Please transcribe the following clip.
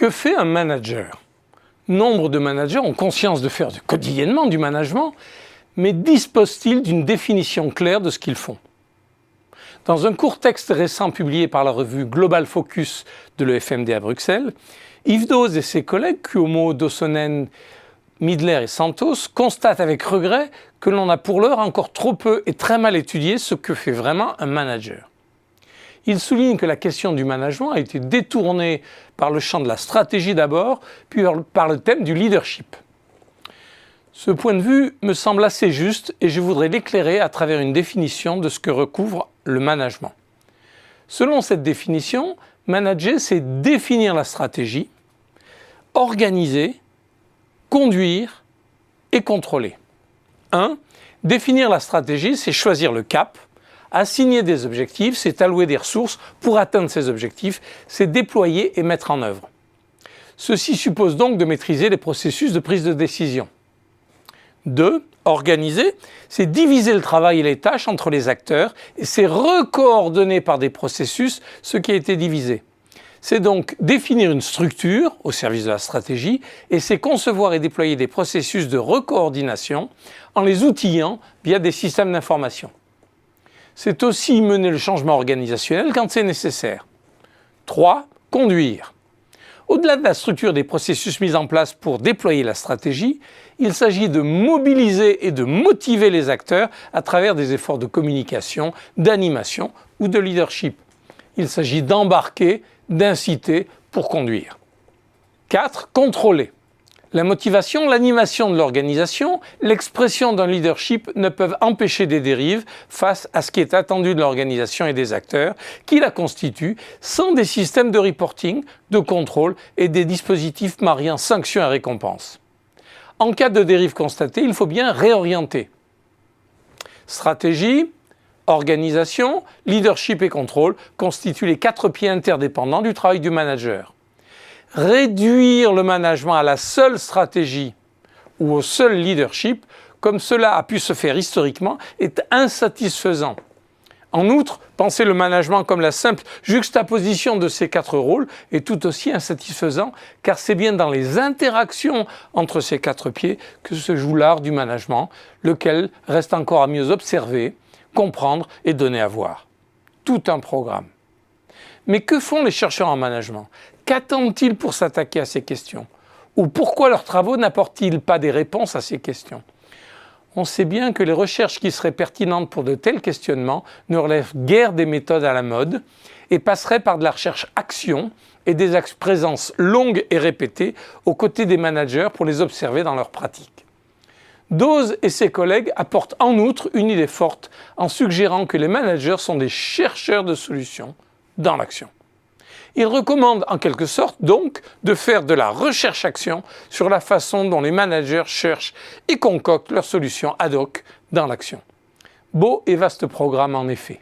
Que fait un manager? Nombre de managers ont conscience de faire quotidiennement du management, mais disposent-ils d'une définition claire de ce qu'ils font? Dans un court texte récent publié par la revue Global Focus de l'EFMD à Bruxelles, Yves Dauz et ses collègues Cuomo, Dossonen, Midler et Santos constatent avec regret que l'on a pour l'heure encore trop peu et très mal étudié ce que fait vraiment un manager. Ils soulignent que la question du management a été détournée par le champ de la stratégie d'abord, puis par le thème du leadership. Ce point de vue me semble assez juste et je voudrais l'éclairer à travers une définition de ce que recouvre le management. Selon cette définition, manager, c'est définir la stratégie, organiser, conduire et contrôler. 1. Définir la stratégie, c'est choisir le cap. Assigner des objectifs, c'est allouer des ressources pour atteindre ces objectifs, c'est déployer et mettre en œuvre. Ceci suppose donc de maîtriser les processus de prise de décision. 2. Organiser, c'est diviser le travail et les tâches entre les acteurs et c'est recoordonner par des processus ce qui a été divisé. C'est donc définir une structure au service de la stratégie et c'est concevoir et déployer des processus de recoordination en les outillant via des systèmes d'information. C'est aussi mener le changement organisationnel quand c'est nécessaire. 3. Conduire. Au-delà de la structure des processus mis en place pour déployer la stratégie, il s'agit de mobiliser et de motiver les acteurs à travers des efforts de communication, d'animation ou de leadership. Il s'agit d'embarquer, d'inciter pour conduire. 4. Contrôler. La motivation, l'animation de l'organisation, l'expression d'un leadership ne peuvent empêcher des dérives face à ce qui est attendu de l'organisation et des acteurs qui la constituent sans des systèmes de reporting, de contrôle et des dispositifs mariant sanctions et récompenses. En cas de dérive constatée, il faut bien réorienter. Stratégie, organisation, leadership et contrôle constituent les 4 pieds interdépendants du travail du manager. Réduire le management à la seule stratégie ou au seul leadership, comme cela a pu se faire historiquement, est insatisfaisant. En outre, penser le management comme la simple juxtaposition de ces 4 rôles est tout aussi insatisfaisant, car c'est bien dans les interactions entre ces 4 pieds que se joue l'art du management, lequel reste encore à mieux observer, comprendre et donner à voir. Tout un programme. Mais que font les chercheurs en management? Qu'attendent-ils pour s'attaquer à ces questions? Ou pourquoi leurs travaux n'apportent-ils pas des réponses à ces questions? On sait bien que les recherches qui seraient pertinentes pour de tels questionnements ne relèvent guère des méthodes à la mode et passeraient par de la recherche-action et des présences longues et répétées aux côtés des managers pour les observer dans leur pratique. Dauz et ses collègues apportent en outre une idée forte en suggérant que les managers sont des chercheurs de solutions dans l'action. Il recommande en quelque sorte donc de faire de la recherche-action sur la façon dont les managers cherchent et concoctent leurs solutions ad hoc dans l'action. Beau et vaste programme en effet.